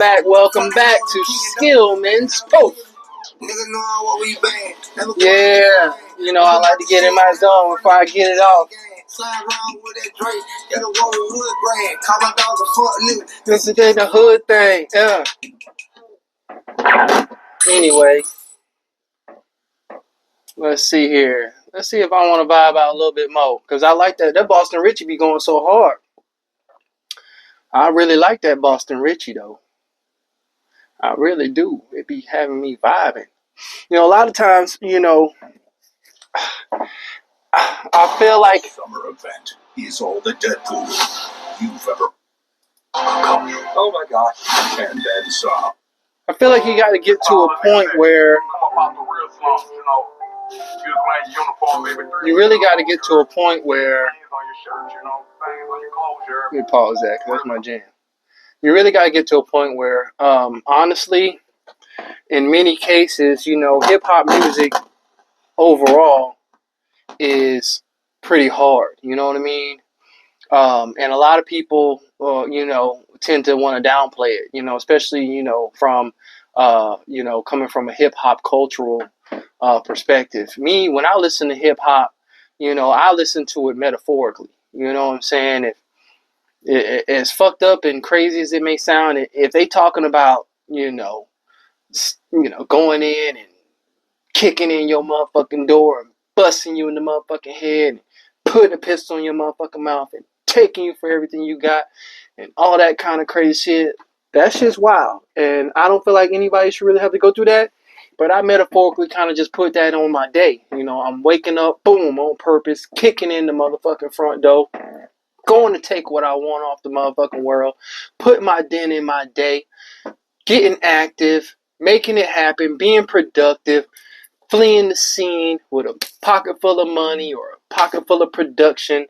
Welcome back to Skillman's Post. Yeah, you know, I like to get in my zone before I get it off. This is the hood thing, yeah. Anyway, let's see here. Let's see if I want to vibe out a little bit more. Because I like that Boston Richie be going so hard. I really like that Boston Richie, though. I really do. It be having me vibing. You know, a lot of times, you know, I feel like summer event is all the Deadpool you've ever come. Oh my gosh. And then some. I feel like you got to get to a point where you really got to get to a point where, let me pause that because that's my jam. You really got to get to a point where, honestly, in many cases, you know, hip hop music overall is pretty hard. You know what I mean? And a lot of people, you know, tend to want to downplay it, you know, especially, you know, from, you know, coming from a hip hop cultural perspective. Me, when I listen to hip hop, you know, I listen to it metaphorically. You know what I'm saying? If as fucked up and crazy as it may sound, if they talking about, you know, going in and kicking in your motherfucking door and busting you in the motherfucking head and putting a pistol in your motherfucking mouth and taking you for everything you got and all that kind of crazy shit, that shit's wild. And I don't feel like anybody should really have to go through that. But I metaphorically kind of just put that on my day. You know, I'm waking up, boom, on purpose, kicking in the motherfucking front door, going to take what I want off the motherfucking world, put my dent in my day, getting active, making it happen, being productive, fleeing the scene with a pocket full of money or a pocket full of production,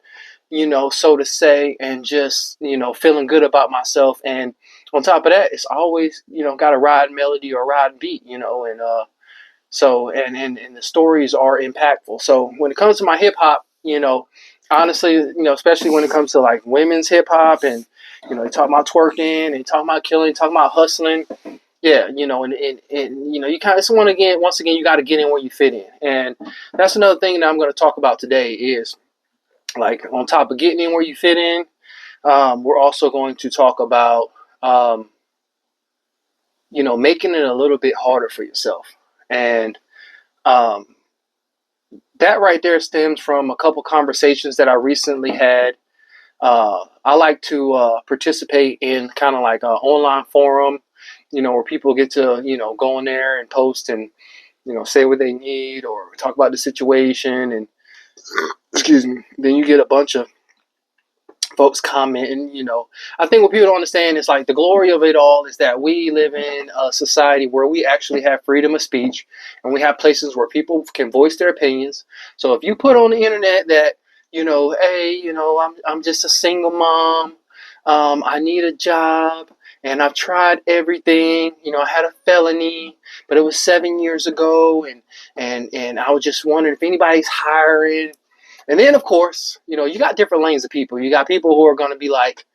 you know, so to say, and just, you know, feeling good about myself. And on top of that, it's always, you know, got a ride melody or a ride beat, you know, and and the stories are impactful. So when it comes to my hip hop, you know, honestly, you know, especially when it comes to like women's hip hop and, you know, they talk about twerking, they talk about killing, talk about hustling. Yeah, you know, and you know, you kind of once again, you got to get in where you fit in, and that's another thing that I'm going to talk about today is like on top of getting in where you fit in, we're also going to talk about you know, making it a little bit harder for yourself, and um, that right there stems from a couple conversations that I recently had. I like to participate in kind of like an online forum, you know, where people get to, you know, go in there and post and, you know, say what they need or talk about the situation. And, excuse me, then you get a bunch of folks commenting, you know. I think what people don't understand is like the glory of it all is that we live in a society where we actually have freedom of speech and we have places where people can voice their opinions. So if you put on the internet that, you know, hey, you know, I'm just a single mom, I need a job, and I've tried everything. You know, I had a felony, but it was 7 years ago, and I was just wondering if anybody's hiring. And then, of course, you know, you got different lanes of people. You got people who are going to be like,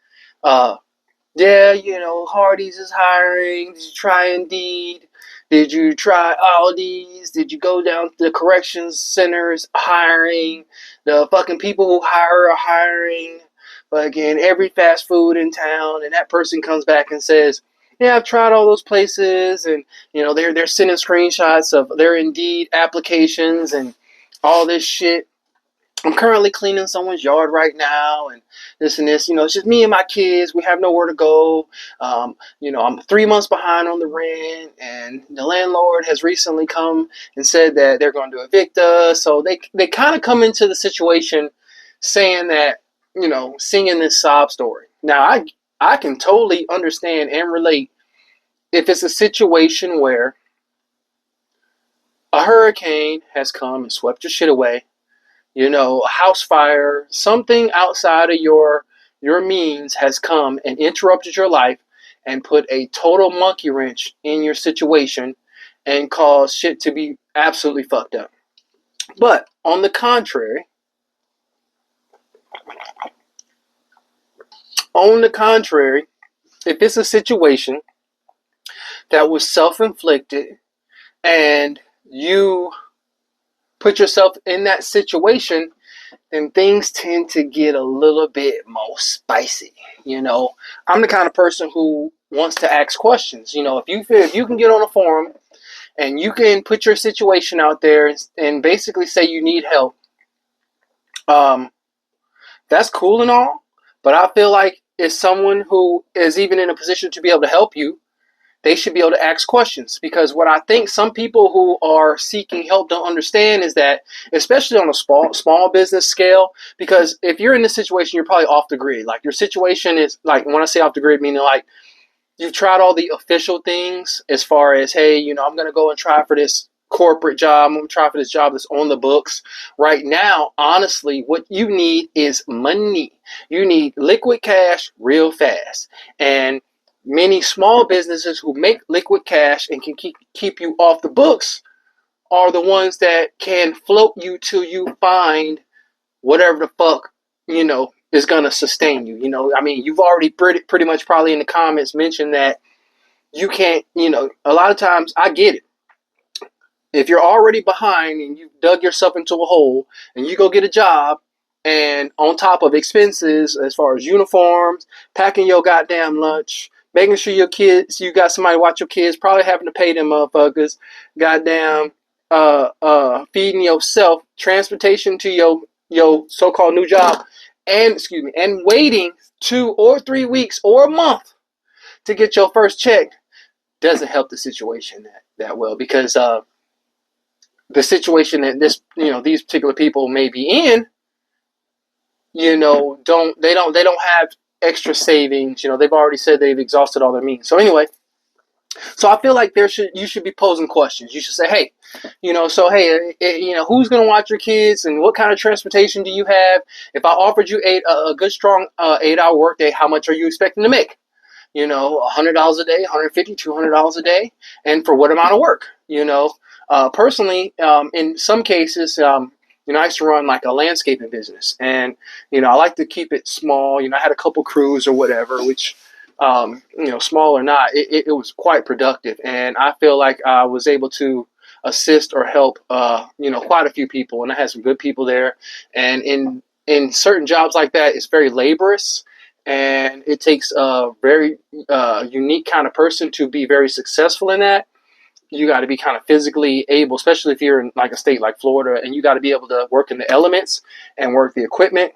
yeah, you know, Hardee's is hiring. Did you try Indeed? Did you try Aldi's? Did you go down to the corrections centers hiring? The fucking people who hire are hiring. But again, every fast food in town, and that person comes back and says, yeah, I've tried all those places, and you know, they're sending screenshots of their Indeed applications and all this shit. I'm currently cleaning someone's yard right now, and this and this. You know, it's just me and my kids. We have nowhere to go. You know, I'm 3 months behind on the rent, and the landlord has recently come and said that they're going to evict us. So they kind of come into the situation saying that, you know, singing this sob story. Now, I can totally understand and relate if it's a situation where a hurricane has come and swept your shit away. You know, a house fire, something outside of your means has come and interrupted your life and put a total monkey wrench in your situation and caused shit to be absolutely fucked up. But on the contrary, if it's a situation that was self-inflicted, and you put yourself in that situation, then things tend to get a little bit more spicy. You know, I'm the kind of person who wants to ask questions. You know, if you can get on a forum and you can put your situation out there and basically say you need help, um, that's cool and all. But I feel like if someone who is even in a position to be able to help you, they should be able to ask questions, because what I think some people who are seeking help don't understand is that, especially on a small business scale, because if you're in this situation, you're probably off the grid. Like, your situation is like, when I say off the grid, meaning like you've tried all the official things as far as, hey, you know, I'm going to go and try for this corporate job. I'm going to try for this job that's on the books. Right now, honestly, what you need is money. You need liquid cash real fast. And many small businesses who make liquid cash and can keep you off the books are the ones that can float you till you find whatever the fuck, you know, is going to sustain you. You know, I mean, you've already pretty much probably in the comments mentioned that you can't, you know, a lot of times I get it. If you're already behind and you've dug yourself into a hole and you go get a job, and on top of expenses as far as uniforms, packing your goddamn lunch, making sure your kids, you got somebody to watch your kids, probably having to pay them motherfuckers, goddamn, feeding yourself, transportation to your so-called new job, and and waiting 2 or 3 weeks or a month to get your first check, doesn't help the situation that well, because the situation that these particular people may be in, you know, they don't have extra savings. You know, they've already said they've exhausted all their means. So anyway, so I feel like you should be posing questions. You should say, hey, you know, so hey, you know, who's going to watch your kids and what kind of transportation do you have? If I offered you a good strong 8-hour workday, how much are you expecting to make? You know, $100 a day, $150, $200 a day, and for what amount of work? You know, personally, in some cases, you know, I used to run like a landscaping business, and you know, I like to keep it small. You know, I had a couple crews or whatever, which, you know, small or not, it was quite productive, and I feel like I was able to assist or help, you know, quite a few people, and I had some good people there, and in certain jobs like that, it's very laborious, and it takes a very unique kind of person to be very successful in that. You got to be kind of physically able, especially if you're in like a state like Florida, and you got to be able to work in the elements and work the equipment.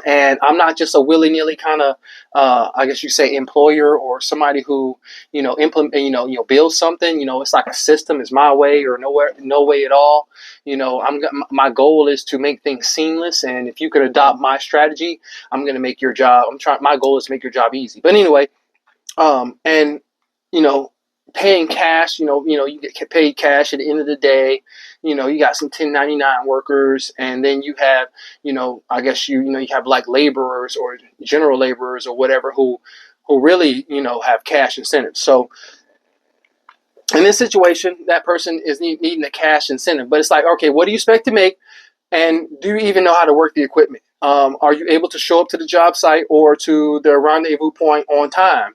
And I'm not just a willy-nilly kind of, I guess you say, employer or somebody who, you know, implement, build something. You know, it's like a system. It's my way or no way at all. You know, my goal is to make things seamless. And if you could adopt my strategy, I'm going to make your job. My goal is to make your job easy. But anyway, and you know, paying cash, you get paid cash at the end of the day. You know, you got some 1099 workers, and then you have, you know, I guess you have like laborers or general laborers or whatever who really, you know, have cash incentives. So in this situation, that person is needing a cash incentive, but it's like, okay, what do you expect to make? And do you even know how to work the equipment? Are you able to show up to the job site or to the rendezvous point on time?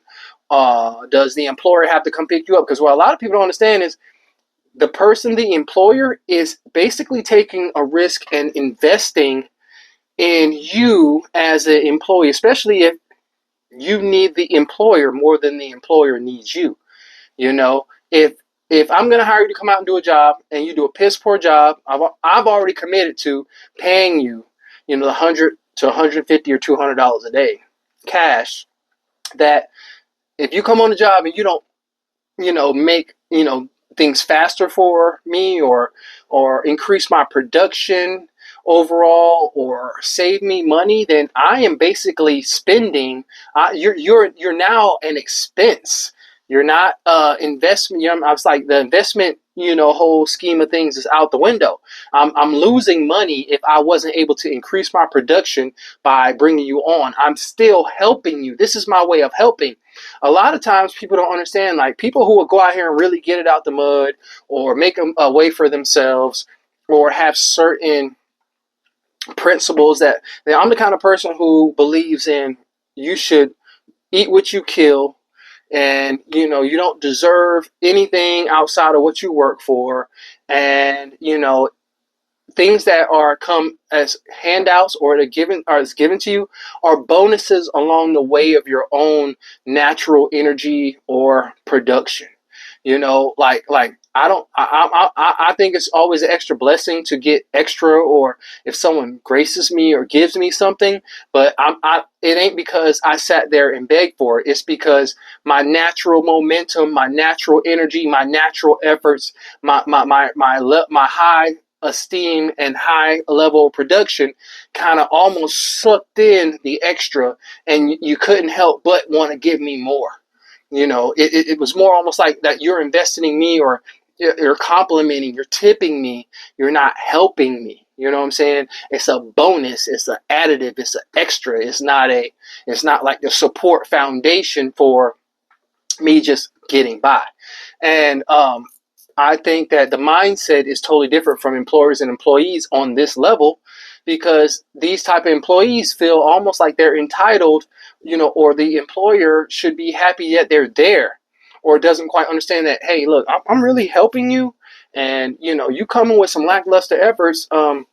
Does the employer have to come pick you up? Because what a lot of people don't understand is the employer, is basically taking a risk and investing in you as an employee, especially if you need the employer more than the employer needs you. You know, if I'm going to hire you to come out and do a job and you do a piss poor job, I've already committed to paying you, you know, $100 to $150 or $200 a day cash. That if you come on the job and you don't, you know, make, you know, things faster for me, or increase my production overall, or save me money, then I am basically spending. You're now an expense. You're not investment. You know, I was like, the investment, you know, whole scheme of things is out the window. I'm losing money if I wasn't able to increase my production by bringing you on. I'm still helping you. This is my way of helping. A lot of times people don't understand, like, people who will go out here and really get it out the mud or make a way for themselves or have certain principles that I'm the kind of person who believes in, you should eat what you kill, and you don't deserve anything outside of what you work for, and things that are come as handouts or is given to you are bonuses along the way of your own natural energy or production. Like I think it's always an extra blessing to get extra, or if someone graces me or gives me something. But it ain't because I sat there and begged for it. It's because my natural momentum, my natural energy, my natural efforts, my high esteem and high level of production kind of almost sucked in the extra, and you couldn't help but want to give me more. It was more almost like that you're investing in me, or you're complimenting, you're tipping me, you're not helping me. You know what I'm saying? It's a bonus, it's an additive, it's an extra. It's not like the support foundation for me just getting by. And I think that the mindset is totally different from employers and employees on this level, because these type of employees feel almost like they're entitled, or the employer should be happy that they're there, or doesn't quite understand that, hey, look, I'm really helping you, and you coming with some lackluster efforts, I'm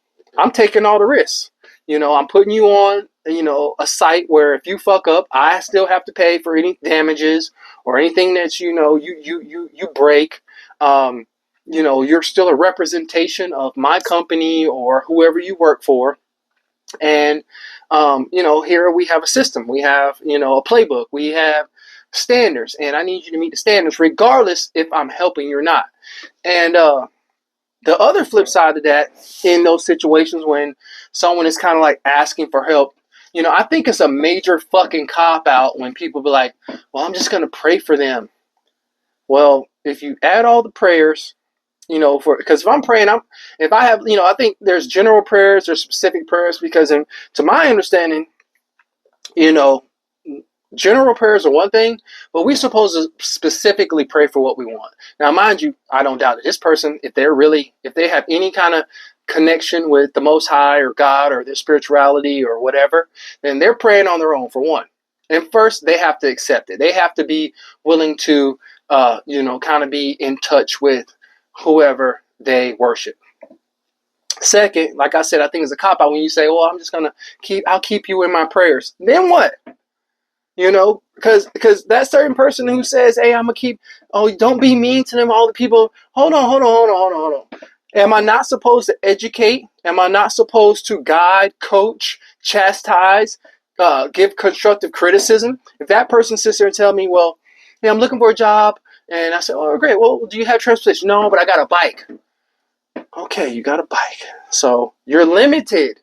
taking all the risks. I'm putting you on, a site where if you fuck up, I still have to pay for any damages or anything that you break. You're still a representation of my company or whoever you work for. And here we have a system, we have a playbook, we have standards, and I need you to meet the standards regardless if I'm helping you or not. And the other flip side of that, in those situations when someone is kind of like asking for help, I think it's a major fucking cop out when people be like, well, I'm just going to pray for them. Well, if you add all the prayers, because if I'm praying, if I have, I think there's general prayers, there's specific prayers, because to my understanding, you know, general prayers are one thing, but we're supposed to specifically pray for what we want. Now, mind you, I don't doubt that this person, if they have any kind of connection with the Most High or God or their spirituality or whatever, then they're praying on their own, for one. And first, they have to accept it. They have to be willing to, kind of be in touch with whoever they worship. Second, like I said, I think it's a cop out when you say, "Well, I'll keep you in my prayers." Then what? Because that certain person who says, "Hey, I'm gonna keep," oh, don't be mean to them. All the people, hold on. Am I not supposed to educate? Am I not supposed to guide, coach, chastise, give constructive criticism? If that person sits there and tell me, "Well, yeah, I'm looking for a job," and I say, "Oh, great. Well, do you have transportation?" "No, but I got a bike." "Okay, you got a bike, so you're limited."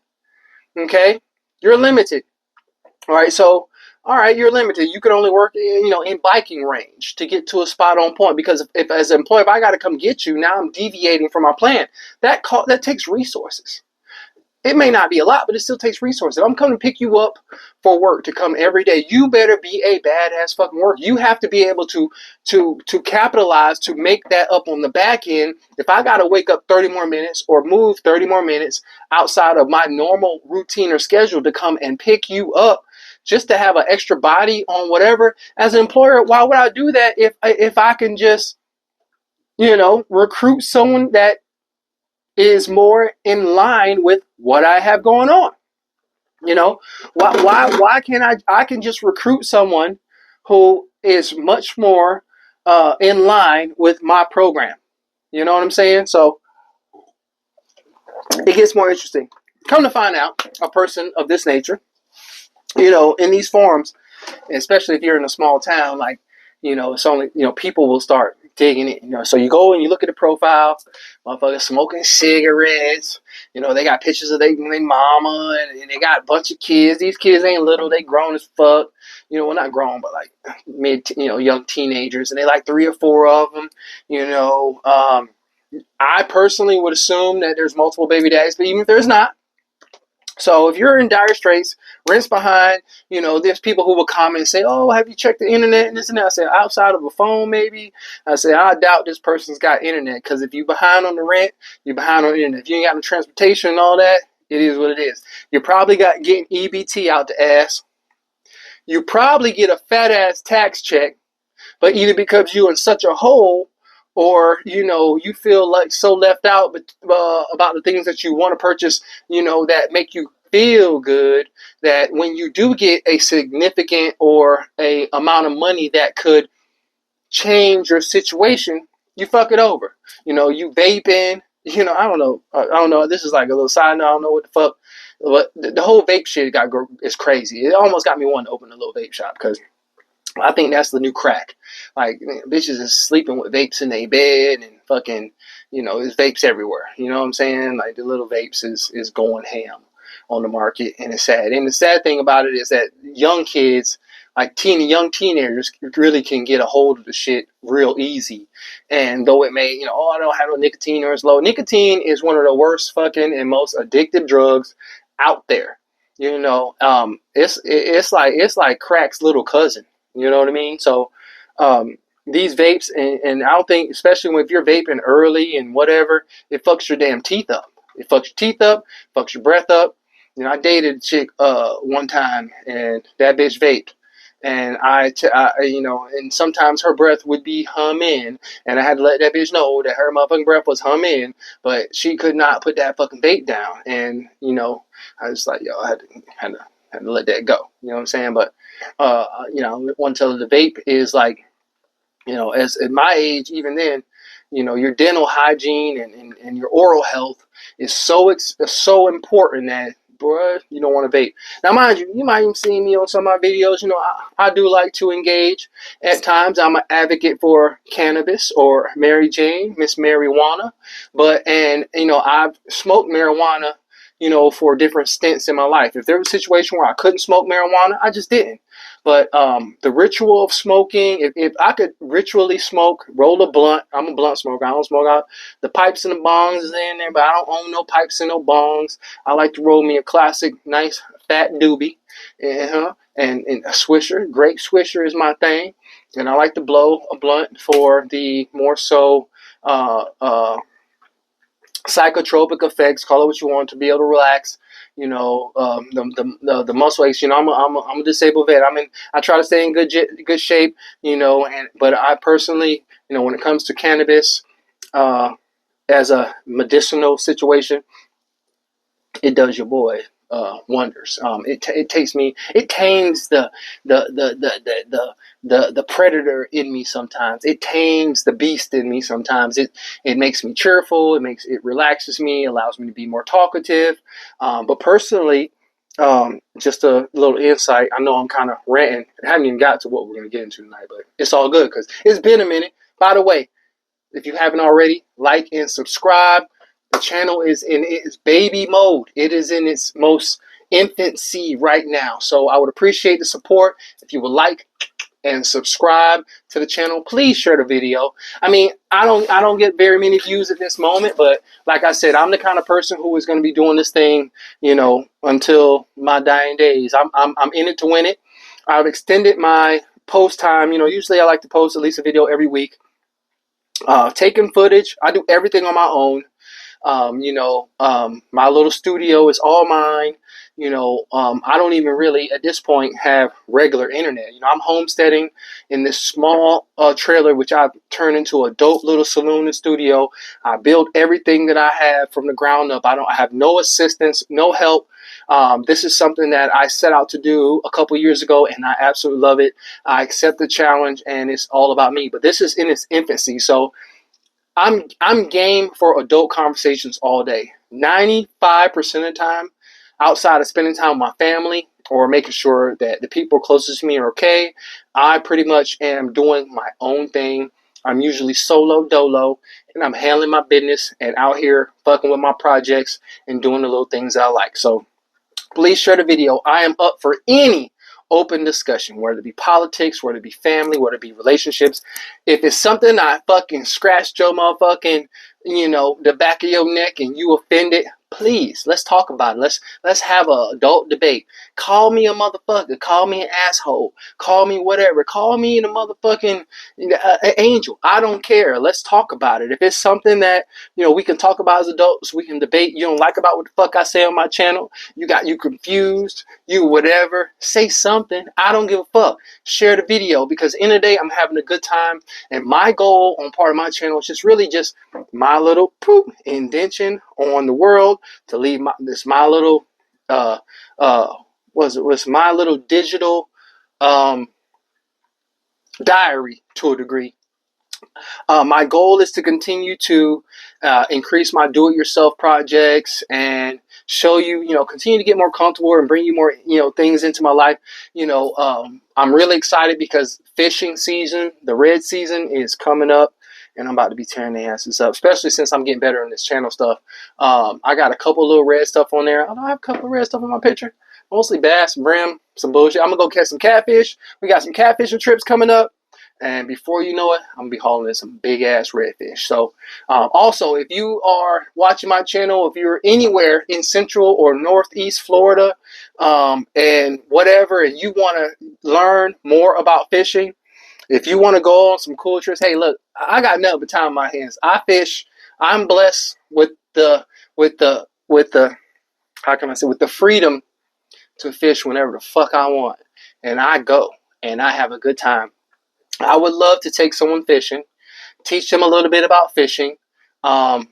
Okay, you're limited. All right, so all right, you're limited. You can only work, in biking range to get to a spot on point. Because if as an employer, if I got to come get you, now I'm deviating from my plan. That takes resources. It may not be a lot, but it still takes resources. If I'm coming to pick you up for work to come every day, you better be a badass fucking work. You have to be able to capitalize to make that up on the back end. If I got to wake up 30 more minutes or move 30 more minutes outside of my normal routine or schedule to come and pick you up, just to have an extra body on whatever, as an employer, why would I do that if I can just, recruit someone that is more in line with what I have going on? Why can't I can just recruit someone who is much more in line with my program? You know what I'm saying? So it gets more interesting. Come to find out, a person of this nature, in these forums, especially if you're in a small town, like, it's only, people will start digging it, so you go and you look at the profile, motherfuckers smoking cigarettes, they got pictures of their mama, and they got a bunch of kids. These kids ain't little, they grown as fuck, well, not grown, but like young teenagers, and they like 3 or 4 of them, I personally would assume that there's multiple baby daddies, but even if there's not, so if you're in dire straits, rent's behind, there's people who will comment and say, "Oh, have you checked the internet and this and that?" I say, outside of a phone, maybe. I say, I doubt this person's got internet, because if you're behind on the rent, you're behind on the internet. If you ain't got no transportation and all that, it is what it is. You probably got getting EBT out the ass. You probably get a fat ass tax check, but either because you're in such a hole, or you feel like so left out, about the things that you want to purchase, that make you feel good, that when you do get a significant or a amount of money that could change your situation, you fuck it over. You vaping. I don't know. This is like a little side note. I don't know what the fuck, but the whole vape shit is crazy. It almost got me wanting to open a little vape shop, because I think that's the new crack. Like, man, bitches is sleeping with vapes in their bed, and fucking, there's vapes everywhere. You know what I'm saying? Like, the little vapes is going ham on the market, and it's sad. And the sad thing about it is that young kids, like young teenagers, really can get a hold of the shit real easy. And though it may, I don't have no nicotine, or it's low. Nicotine is one of the worst fucking and most addictive drugs out there. It's like crack's little cousin. You know what I mean? So, these vapes, and I don't think, especially if you're vaping early and whatever, it fucks your damn teeth up. It fucks your teeth up, fucks your breath up. I dated a chick one time, and that bitch vaped. And and sometimes her breath would be humming, and I had to let that bitch know that her motherfucking breath was humming, but she could not put that fucking vape down. And I was like, yo, I had to let that go. You know what I'm saying? But one tell the vape is like, as at my age, even then, your dental hygiene and your oral health is so important that, bruh, you don't want to vape. Now, mind you, you might even see me on some of my videos. I do like to engage at times. I'm an advocate for cannabis, or Mary Jane, Miss Marijuana. I've smoked marijuana, for different stints in my life. If there was a situation where I couldn't smoke marijuana, I just didn't. But the ritual of smoking, if I could ritually smoke, roll a blunt. I'm a blunt smoker. I don't smoke out. The pipes and the bongs is in there, but I don't own no pipes and no bongs. I like to roll me a classic, nice, fat doobie, and a swisher. Grape swisher is my thing. And I like to blow a blunt for the more so psychotropic effects, call it what you want, to be able to relax. The muscle aches. I'm a disabled vet. I try to stay in good shape. But I personally, when it comes to cannabis, as a medicinal situation, it does your boy wonders. It tames the predator in me sometimes. It tames the beast in me sometimes. It makes me cheerful. It relaxes me, allows me to be more talkative. But personally, just a little insight. I know I'm kind of ranting. I haven't even got to what we're going to get into tonight, but it's all good because it's been a minute. By the way, if you haven't already, like and subscribe. The channel is in its baby mode. It is in its most infancy right now. So I would appreciate the support. If you would like and subscribe to the channel, please share the video. I don't get very many views at this moment, but like I said, I'm the kind of person who is going to be doing this thing, until my dying days. I'm in it to win it. I've extended my post time. Usually I like to post at least a video every week. Taking footage. I do everything on my own. My little studio is all mine. I don't even really at this point have regular internet. I'm homesteading in this small trailer, which I've turned into a dope little saloon and studio. I build everything that I have from the ground up. I have no assistance, no help. This is something that I set out to do a couple years ago, and I absolutely love it. I accept the challenge, and it's all about me. But this is in its infancy, so I'm game for adult conversations all day. 95% of the time, outside of spending time with my family or making sure that the people closest to me are okay, I pretty much am doing my own thing. I'm usually solo dolo, and I'm handling my business and out here fucking with my projects and doing the little things I like. So please share the video. I am up for any open discussion, whether it be politics, whether it be family, whether it be relationships. If it's something I fucking scratched your motherfucking, the back of your neck and you offended, Please, let's talk about it. Let's have a adult debate. Call me a motherfucker. Call me an asshole. Call me whatever. Call me the motherfucking angel. I don't care. Let's talk about it. If it's something that we can talk about as adults, we can debate. You don't like about what the fuck I say on my channel. You confused. You whatever. Say something. I don't give a fuck. Share the video because in the day I'm having a good time, and my goal on part of my channel is just really just my little poop indention on the world to leave my little was my little digital um diary to a degree. My goal is to continue to increase my do-it-yourself projects and show you, continue to get more comfortable and bring you more, things into my life. I'm really excited because fishing season, the red season, is coming up, and I'm about to be tearing the asses up, especially since I'm getting better in this channel stuff. I got a couple little red stuff on there. I have a couple of red stuff on my picture. Mostly bass, brim, some bullshit. I'm going to go catch some catfish. We got some catfishing trips coming up. And before you know it, I'm going to be hauling in some big-ass redfish. So, also, if you are watching my channel, if you're anywhere in Central or Northeast Florida, and whatever, and you want to learn more about fishing, if you want to go on some cool trips, hey, look, I got nothing but time in my hands. I fish. I'm blessed with the, how can I say, with the freedom to fish whenever the fuck I want. And I go, and I have a good time. I would love to take someone fishing, teach them a little bit about fishing,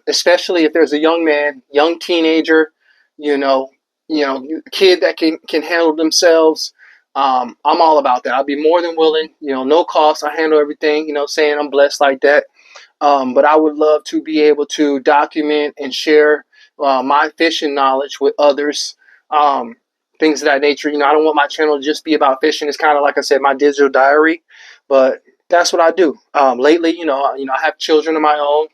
especially if there's a young man, young teenager, kid that can handle themselves. I'm all about that. I'll be more than willing, no cost. I handle everything, saying I'm blessed like that. But I would love to be able to document and share my fishing knowledge with others. Things of that nature. I don't want my channel to just be about fishing. It's kind of like I said, my digital diary. But that's what I do. Lately, I have children of my own,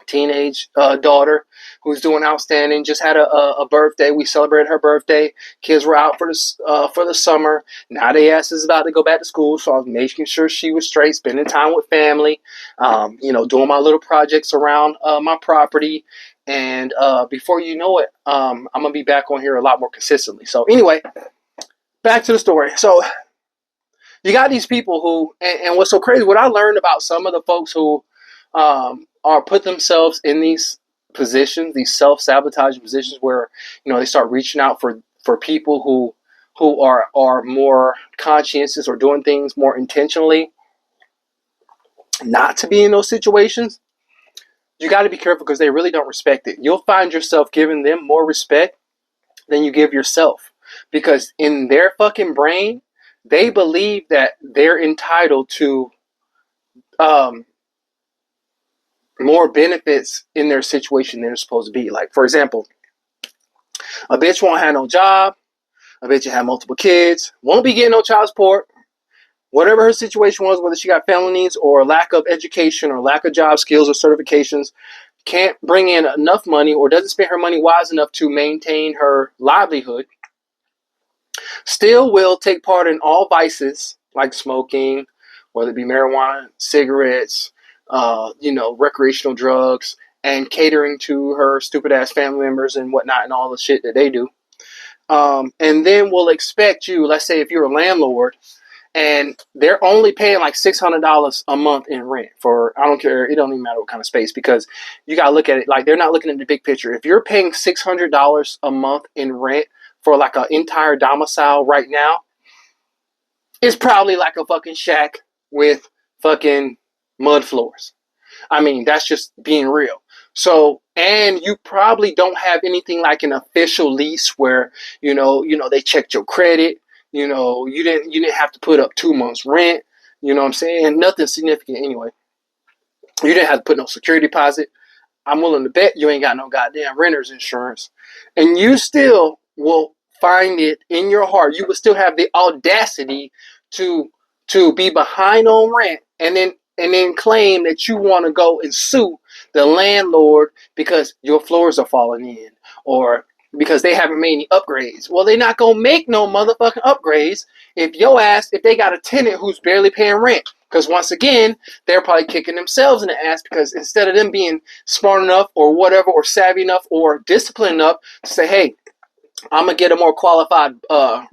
teenage daughter who's doing outstanding. Just had a birthday. We celebrated her birthday. Kids were out for the summer. Now they ass is about to go back to school, so I was making sure she was straight, spending time with family, doing my little projects around my property. And before you know it, I'm going to be back on here a lot more consistently. So anyway, back to the story. So you got these people who, and what's so crazy, what I learned about some of the folks who are put themselves in these positions, these self-sabotaging positions where, they start reaching out for people who are more conscientious or doing things more intentionally not to be in those situations. You got to be careful because they really don't respect it. You'll find yourself giving them more respect than you give yourself, because in their fucking brain, they believe that they're entitled to more benefits in their situation than they're supposed to be. Like, for example, a bitch won't have no job. A bitch will have multiple kids. Won't be getting no child support. Whatever her situation was, whether she got felonies or lack of education or lack of job skills or certifications, can't bring in enough money or doesn't spend her money wise enough to maintain her livelihood, still will take part in all vices like smoking, whether it be marijuana, cigarettes, recreational drugs, and catering to her stupid ass family members and whatnot and all the shit that they do. And then will expect you, let's say if you're a landlord, and they're only paying like $600 a month in rent for, I don't care, it don't even matter what kind of space, because you got to look at it like they're not looking at the big picture. If you're paying $600 a month in rent for like an entire domicile right now, it's probably like a fucking shack with fucking mud floors. I mean, that's just being real. So, and you probably don't have anything like an official lease where, they checked your credit. You didn't have to put up 2 months rent. You know what I'm saying? Nothing significant anyway. You didn't have to put no security deposit. I'm willing to bet you ain't got no goddamn renter's insurance. And you still will find it in your heart. You will still have the audacity to be behind on rent and then claim that you want to go and sue the landlord because your floors are falling in or because they haven't made any upgrades. Well, they're not going to make no motherfucking upgrades if they got a tenant who's barely paying rent. Because once again, they're probably kicking themselves in the ass because instead of them being smart enough or whatever, or savvy enough or disciplined enough to say, hey, I'm going to get a more qualified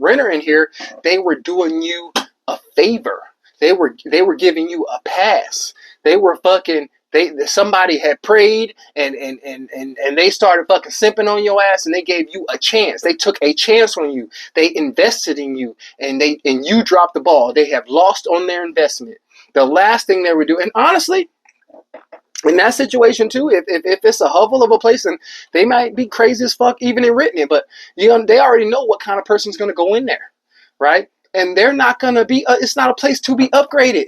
renter in here, they were doing you a favor. They were giving you a pass. They were fucking somebody had prayed and they started fucking simping on your ass and they gave you a chance. They took a chance on you. They invested in you and you dropped the ball. They have lost on their investment. The last thing they were doing, and honestly, in that situation too, if it's a hovel of a place, and they might be crazy as fuck even in renting it, but they already know what kind of person's going to go in there, right? And they're not going to be. It's not a place to be upgraded.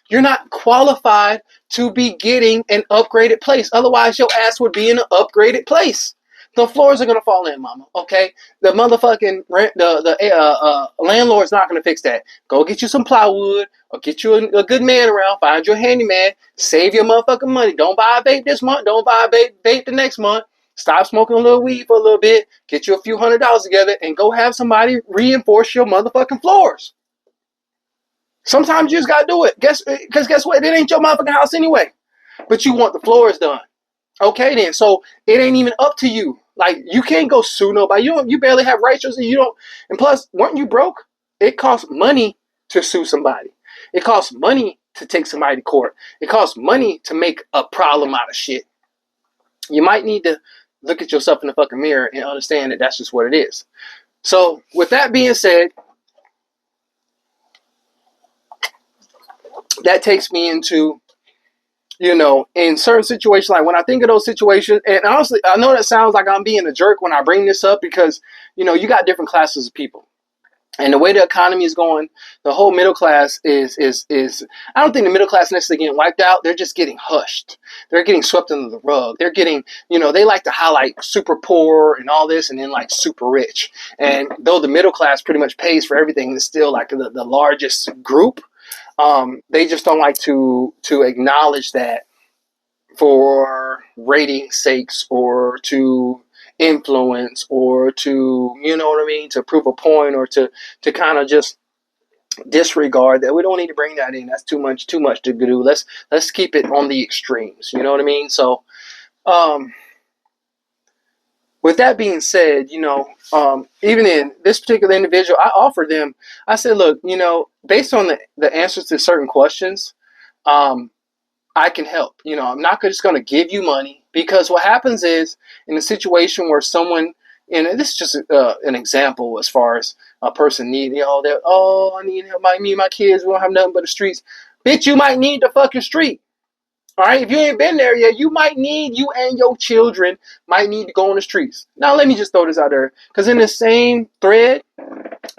You're not qualified to be getting an upgraded place. Otherwise, your ass would be in an upgraded place. The floors are gonna fall in, mama. Okay, the motherfucking landlord's not gonna fix that. Go get you some plywood, or get you a good man around. Find you a handyman. Save your motherfucking money. Don't buy a vape this month. Don't buy a vape the next month. Stop smoking a little weed for a little bit. Get you a few $100s together, and go have somebody reinforce your motherfucking floors. Sometimes you just gotta do it. Guess what? It ain't your motherfucking house anyway. But you want the floors done. Okay then. So it ain't even up to you. Like, you can't go sue nobody. You barely have rights, and you don't, and plus, weren't you broke? It costs money to sue somebody. It costs money to take somebody to court. It costs money to make a problem out of shit. You might need to look at yourself in the fucking mirror and understand that that's just what it is. So with that being said, that takes me into, in certain situations, like when I think of those situations, and honestly, I know that sounds like I'm being a jerk when I bring this up because, you got different classes of people. And the way the economy is going, the whole middle class is I don't think the middle class necessarily getting wiped out. They're just getting hushed. They're getting swept under the rug. They're getting, they like to highlight super poor and all this and then like super rich. And though the middle class pretty much pays for everything, it's still like the largest group. They just don't like to acknowledge that for rating sakes or to influence or to, to prove a point or to kind of just disregard that. We don't need to bring that in. That's too much to do. Let's keep it on the extremes. You know what I mean? So, with that being said, even in this particular individual, I offered them, I said, look, based on the answers to certain questions, I can help. I'm not just going to give you money, because what happens is in a situation where someone, and this is just an example as far as a person need, I need help. Me and my kids, we don't have nothing but the streets. Bitch, you might need the fucking street. All right, if you ain't been there yet, you and your children might need to go on the streets. Now, let me just throw this out there, because in the same thread,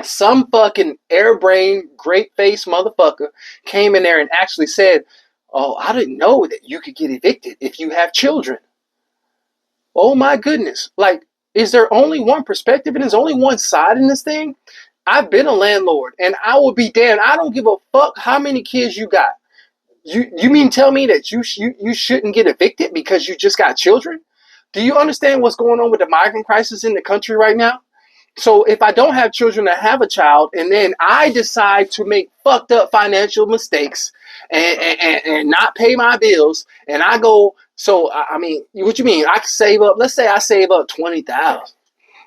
some fucking airbrain, great-faced motherfucker came in there and actually said, oh, I didn't know that you could get evicted if you have children. Oh my goodness. Like, is there only one perspective and there's only one side in this thing? I've been a landlord and I will be damned. I don't give a fuck how many kids you got. You mean tell me that you shouldn't get evicted because you just got children? Do you understand what's going on with the migrant crisis in the country right now? So if I don't have children that have a child, and then I decide to make fucked up financial mistakes and not pay my bills, and I go, so I mean, what you mean? I can save up. Let's say I save up $20,000,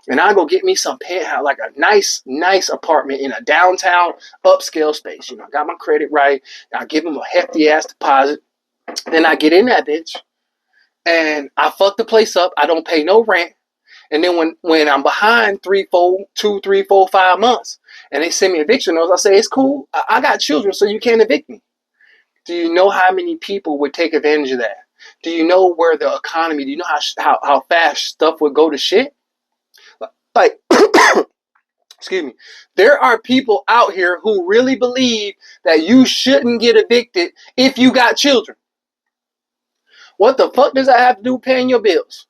and I go get me some penthouse, like a nice apartment in a downtown upscale space. I got my credit right. I give them a hefty ass deposit. Then I get in that bitch, and I fuck the place up. I don't pay no rent. And then when I'm behind 2, 3, 4, 5 months, and they send me eviction notice, I say, it's cool. I got children, so you can't evict me. Do you know how many people would take advantage of that? Do you know where the economy, do you know how fast stuff would go to shit? Like, excuse me. There are people out here who really believe that you shouldn't get evicted if you got children. What the fuck does that have to do with paying your bills?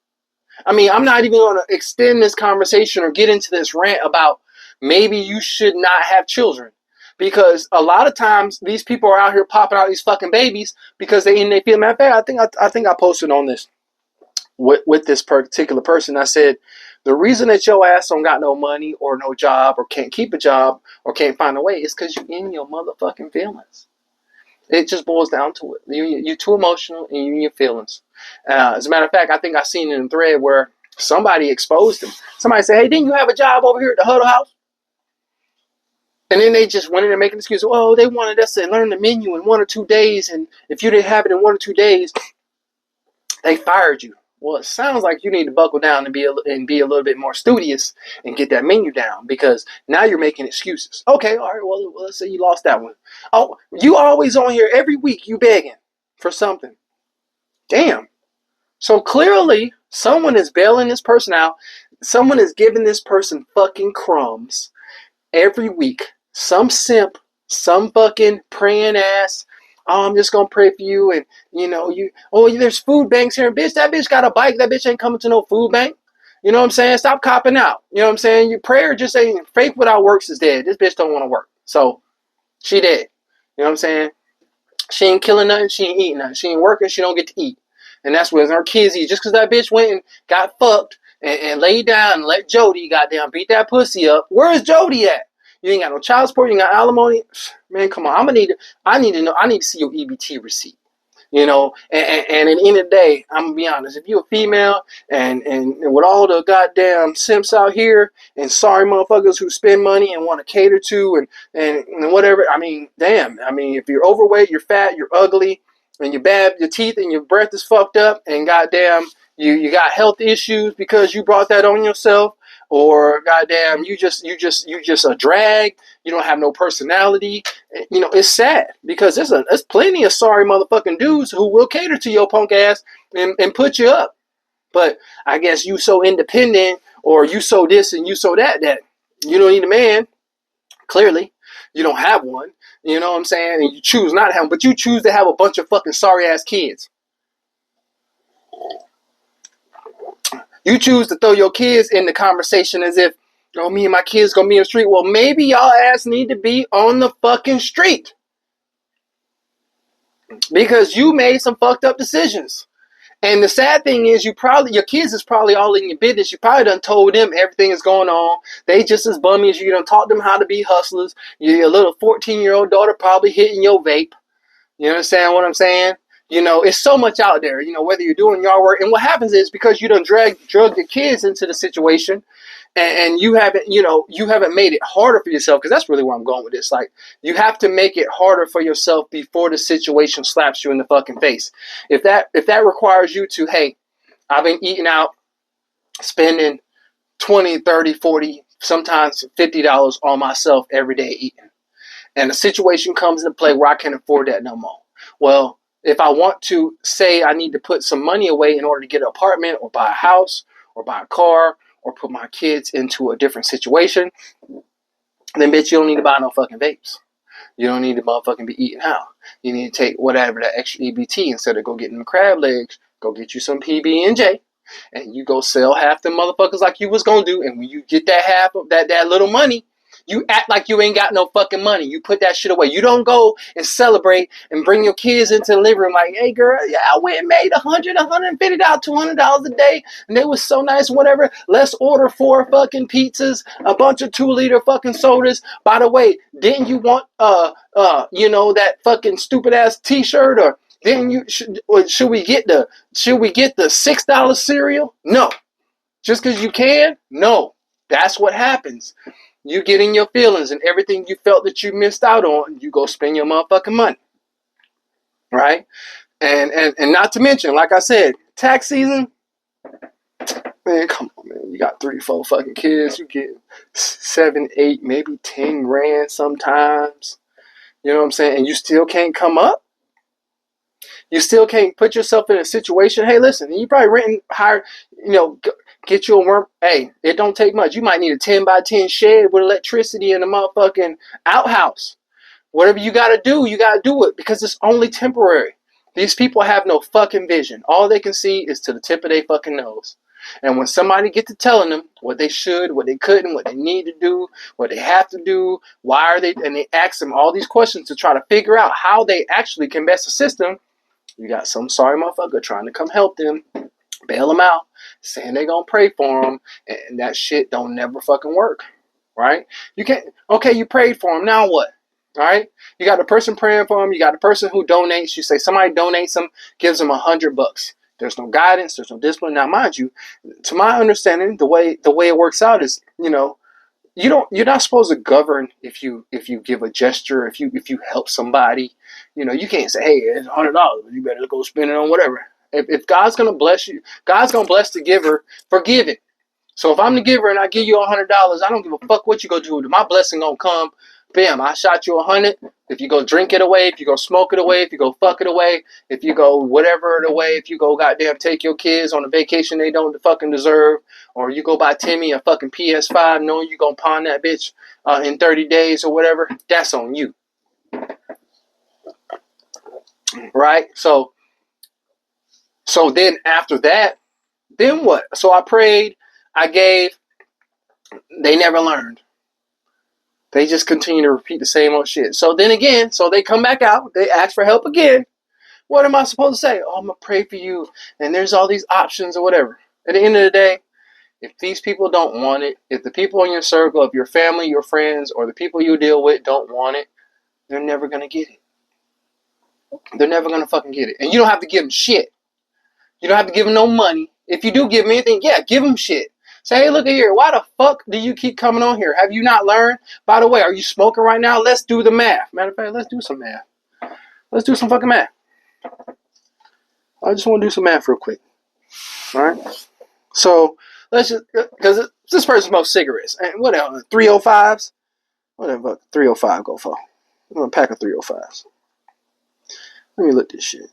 I mean, I'm not even going to extend this conversation or get into this rant about maybe you should not have children. Because a lot of times these people are out here popping out these fucking babies because they feel, matter of fact, I think I posted on this with this particular person. I said, the reason that your ass don't got no money or no job or can't keep a job or can't find a way is because you're in your motherfucking feelings. It just boils down to it. You're too emotional and you in your feelings. As a matter of fact, I think I seen it in a thread where somebody exposed him. Somebody said, "Hey, didn't you have a job over here at the Huddle House?" And then they just went in and make an excuse. Oh, they wanted us to learn the menu in 1 or 2 days, and if you didn't have it in 1 or 2 days, they fired you. Well, it sounds like you need to buckle down and be a little bit more studious and get that menu down, because now you're making excuses. Okay, all right. Well, let's say you lost that one. Oh, you always on here every week. You begging for something. Damn. So clearly, someone is bailing this person out. Someone is giving this person fucking crumbs every week. Some simp, some fucking praying ass. Oh, I'm just gonna pray for you, and there's food banks here, bitch. That bitch got a bike. That bitch ain't coming to no food bank. You know what I'm saying? Stop copping out. You know what I'm saying? Your prayer just ain't faith without works is dead. This bitch don't want to work, so she dead. You know what I'm saying? She ain't killing nothing. She ain't eating nothing. She ain't working. She don't get to eat, and that's what her kids eat. Just because that bitch went and got fucked and laid down and let Jody goddamn beat that pussy up. Where is Jody at? You ain't got no child support. You ain't got alimony. Man, come on. I need to know. I need to see your EBT receipt. And at the end of the day, I'm gonna be honest. If you're a female and with all the goddamn simps out here and sorry motherfuckers who spend money and want to cater to and whatever, I mean, damn. I mean, if you're overweight, you're fat, you're ugly, and you're bad, your teeth and your breath is fucked up, and goddamn, you got health issues because you brought that on yourself, or goddamn, you just a drag. You don't have no personality. It's sad because there's plenty of sorry motherfucking dudes who will cater to your punk ass and put you up. But I guess you so independent, or you so this and you so that you don't need a man. Clearly, you don't have one. You know what I'm saying? And you choose not to have one, but you choose to have a bunch of fucking sorry ass kids. You choose to throw your kids in the conversation as if, oh, me and my kids gonna be in the street. Well, maybe y'all ass need to be on the fucking street because you made some fucked up decisions. And the sad thing is, your kids is probably all in your business. You probably done told them everything is going on. They just as bummy as you. You done taught them how to be hustlers. Your little 14-year-old daughter probably hitting your vape. You understand what I'm saying? It's so much out there. Whether you're doing yard work, and what happens is because you done drug your kids into the situation, and you haven't made it harder for yourself, because that's really where I'm going with this. Like, you have to make it harder for yourself before the situation slaps you in the fucking face. If that requires you to, hey, I've been eating out, spending 20, 30, 40, sometimes $50 on myself every day eating, and a situation comes into play where I can't afford that no more. Well, if I want to say I need to put some money away in order to get an apartment or buy a house or buy a car or put my kids into a different situation, then bitch, you don't need to buy no fucking vapes. You don't need to motherfucking be eating out. You need to take whatever that extra EBT, instead of go getting the crab legs, go get you some PB&J, and you go sell half the motherfuckers like you was gonna do. And when you get that half of that little money, you act like you ain't got no fucking money. You put that shit away. You don't go and celebrate and bring your kids into the living room like, hey girl, yeah, I went and made $100, $150, $200 a day, and it was so nice, whatever. Let's order 4 fucking pizzas, a bunch of 2-liter fucking sodas. By the way, didn't you want that fucking stupid ass t-shirt? Or didn't you should we get the $6 cereal? No. Just because you can? No. That's what happens. You get in your feelings, and everything you felt that you missed out on, you go spend your motherfucking money. Right? And not to mention, like I said, tax season, man, come on, man. You got 3, 4 fucking kids. You get 7, 8, maybe 10 grand sometimes. You know what I'm saying? And you still can't come up. You still can't put yourself in a situation. Hey, listen, you probably renting, hire, get you a work. Hey, it don't take much. You might need a 10 by 10 shed with electricity and a motherfucking outhouse. Whatever you got to do it, because it's only temporary. These people have no fucking vision. All they can see is to the tip of their fucking nose. And when somebody gets to telling them what they should, what they couldn't, what they need to do, what they have to do, why are they, and they ask them all these questions to try to figure out how they actually can best assist them, you got some sorry motherfucker trying to come help them, bail them out, saying they gonna pray for them, and that shit don't never fucking work, right? You can't. Okay, you prayed for them. Now what? All right. You got the person praying for them. You got the person who donates. You say somebody donates them, gives them $100. There's no guidance. There's no discipline. Now, mind you, to my understanding, the way it works out is, you're not supposed to govern if you give a gesture, if you help somebody. You can't say, hey, it's $100, you better go spend it on whatever. If God's gonna bless you, God's gonna bless the giver for giving. So if I'm the giver and I give you $100, I don't give a fuck what you go do. My blessing gonna come. Bam! I shot you 100. If you go drink it away, if you go smoke it away, if you go fuck it away, if you go whatever it away, if you go goddamn take your kids on a vacation they don't fucking deserve, or you go buy Timmy a fucking PS5 knowing you gonna pawn that bitch in 30 days or whatever, that's on you, right? So then after that, then what? So I prayed, I gave. They never learned. They just continue to repeat the same old shit. So then again, so they come back out. They ask for help again. What am I supposed to say? Oh, I'm going to pray for you. And there's all these options or whatever. At the end of the day, if these people don't want it, if the people in your circle, if your family, your friends, or the people you deal with don't want it, they're never going to get it. They're never going to fucking get it. And you don't have to give them shit. You don't have to give them no money. If you do give them anything, yeah, give them shit. Say, hey, look at here. Why the fuck do you keep coming on here? Have you not learned? By the way, are you smoking right now? Let's do the math. Matter of fact, let's do some math. Let's do some fucking math. I just want to do some math real quick. All right? So, let's just, because this person smokes cigarettes. And what else? 305s? Whatever 305 go for. I'm going to pack of 305s. Let me look this shit.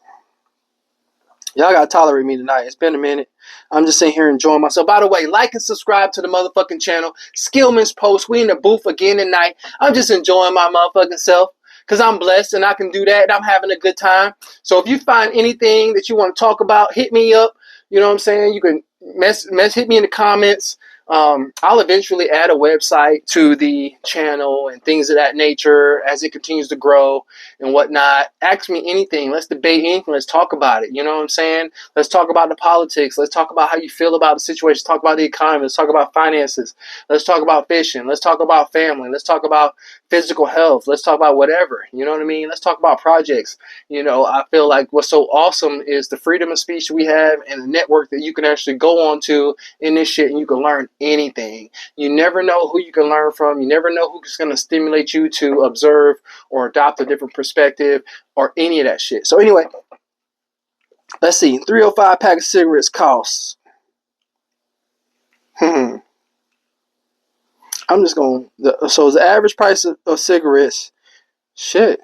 Y'all gotta tolerate me tonight. It's been a minute. I'm just sitting here enjoying myself. By the way, like and subscribe to the motherfucking channel. Skillman's Post. We in the booth again tonight. I'm just enjoying my motherfucking self because I'm blessed and I can do that and I'm having a good time. So if you find anything that you want to talk about, hit me up. You know what I'm saying? You can hit me in the comments. I'll eventually add a website to the channel and things of that nature as it continues to grow and whatnot. Ask me anything. Let's debate anything. Let's talk about it. You know what I'm saying? Let's talk about the politics. Let's talk about how you feel about the situation. Let's talk about the economy. Let's talk about finances. Let's talk about fishing. Let's talk about family. Let's talk about physical health. Let's talk about whatever. You know what I mean? Let's talk about projects. I feel like what's so awesome is the freedom of speech we have and the network that you can actually go on to in this shit and you can learn anything. You never know who you can learn from. You never know who's going to stimulate you to observe or adopt a different perspective or any of that shit. So anyway, let's see. 305 pack of cigarettes costs. I'm just going to... So the average price of cigarettes, shit,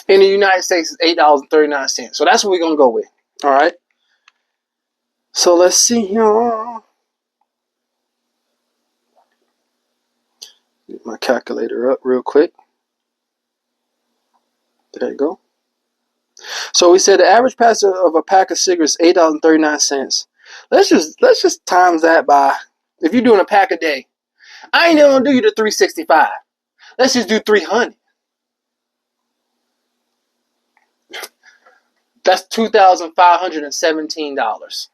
in the United States is $8.39. So that's what we're going to go with. All right. So let's see here. Get my calculator up real quick. There you go. So we said the average price of a pack of cigarettes is $8.39. Let's just times that by, if you're doing a pack a day, I ain't gonna do you the 365. Let's just do 300. That's $2,517.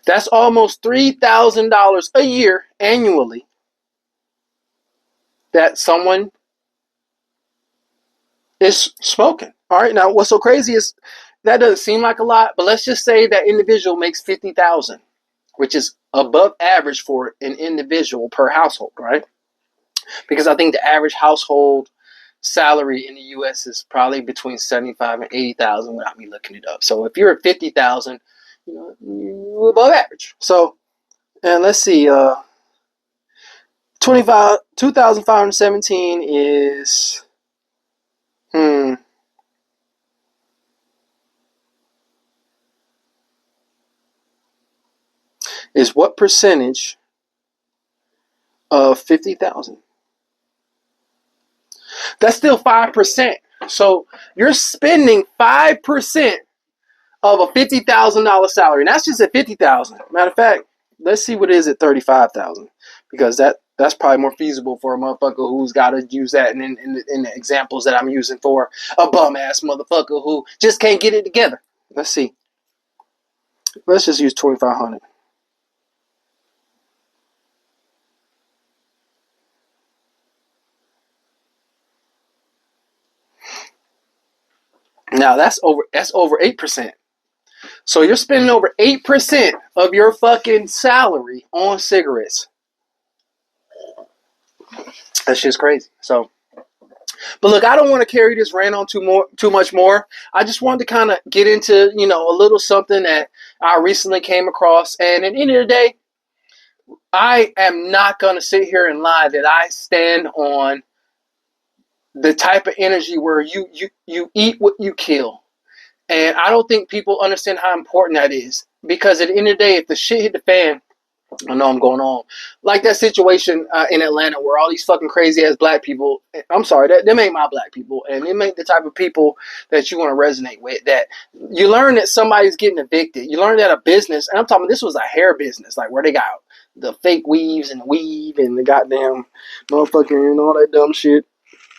That's almost $3,000 a year annually that someone is smoking. All right. Now, what's so crazy is that doesn't seem like a lot, but let's just say that individual makes $50,000, which is above average for an individual per household, right? Because I think the average household salary in the U.S. is probably between 75 and 80,000 without me looking it up. So if you're at 50,000, you're above average. So, and let's see, 2,517 is is what percentage of 50,000? That's still 5%. So you're spending 5% of a $50,000 salary. And that's just at 50,000. Matter of fact, let's see what it is at 35,000, because that's probably more feasible for a motherfucker who's got to use that in the examples that I'm using for a bum ass motherfucker who just can't get it together. Let's see. Let's just use 2,500. Now that's over 8%. So you're spending over 8% of your fucking salary on cigarettes. That shit's crazy. So, but look, I don't want to carry this rant on too much more. I just wanted to kind of get into, a little something that I recently came across. And at the end of the day, I am not going to sit here and lie that I stand on the type of energy where you eat what you kill. And I don't think people understand how important that is. Because at the end of the day, if the shit hit the fan, I know I'm going on. Like that situation in Atlanta where all these fucking crazy ass black people, I'm sorry, them ain't my black people. And them ain't the type of people that you want to resonate with. That you learn that somebody's getting evicted. You learn that a business, and I'm talking, this was a hair business, like where they got the fake weaves and weave and the goddamn motherfucking and all that dumb shit.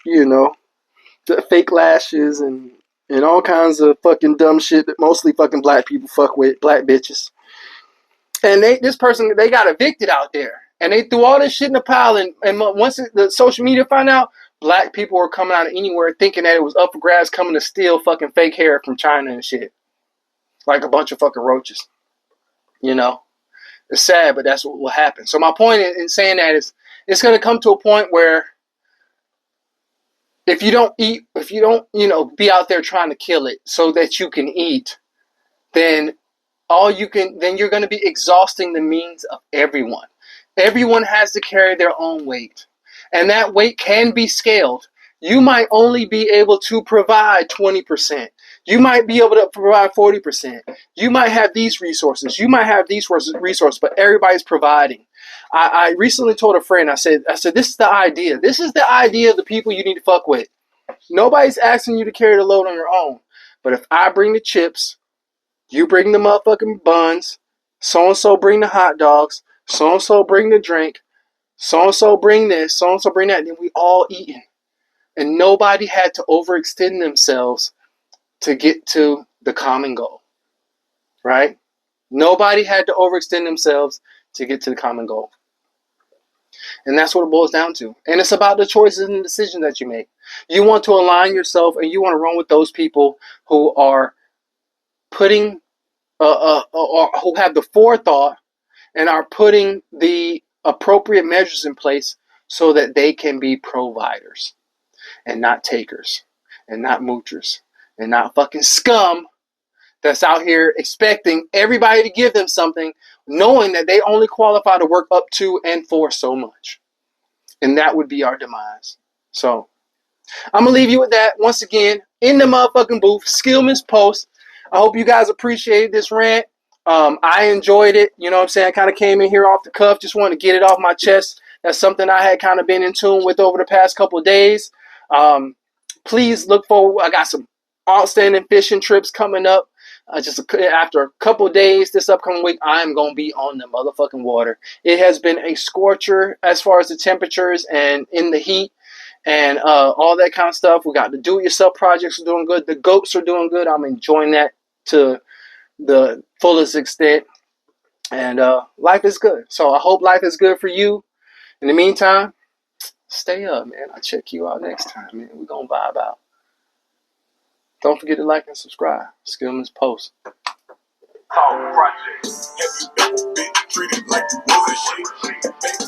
The fake lashes and all kinds of fucking dumb shit that mostly fucking black people fuck with, black bitches. And they got evicted out there. And they threw all this shit in the pile. And once the social media found out, black people were coming out of anywhere thinking that it was up for grabs, coming to steal fucking fake hair from China and shit. Like a bunch of fucking roaches. It's sad, but that's what will happen. So my point in saying that is, it's going to come to a point where if you don't, be out there trying to kill it so that you can eat, then you're going to be exhausting the means of everyone. Everyone has to carry their own weight. And that weight can be scaled. You might only be able to provide 20%. You might be able to provide 40%. You might have these resources. You might have these resources, but everybody's providing. I recently told a friend, I said, this is the idea. This is the idea of the people you need to fuck with. Nobody's asking you to carry the load on your own. But if I bring the chips, you bring the motherfucking buns, so-and-so bring the hot dogs, so-and-so bring the drink, so-and-so bring this, so-and-so bring that, then we all eating. And nobody had to overextend themselves to get to the common goal, right? Nobody had to overextend themselves to get to the common goal. And that's what it boils down to. And it's about the choices and the decisions that you make. You want to align yourself and you want to run with those people who are putting or who have the forethought and are putting the appropriate measures in place so that they can be providers and not takers and not moochers and not fucking scum that's out here expecting everybody to give them something, knowing that they only qualify to work up to and for so much. And that would be our demise. So I'm going to leave you with that. Once again, in the motherfucking booth, Skillman's Post. I hope you guys appreciated this rant. I enjoyed it. You know what I'm saying? I kind of came in here off the cuff. Just wanted to get it off my chest. That's something I had kind of been in tune with over the past couple of days. Please look forward. I got some outstanding fishing trips coming up. Just after a couple of days this upcoming week, I'm going to be on the motherfucking water. It has been a scorcher as far as the temperatures and in the heat and all that kind of stuff. We got the do-it-yourself projects are doing good. The goats are doing good. I'm enjoying that to the fullest extent. And life is good. So I hope life is good for you. In the meantime, stay up, man. I'll check you out next time, man. We're going to vibe out. Don't forget to like and subscribe. Skillman's Post. Have you ever been treated like you was a shit?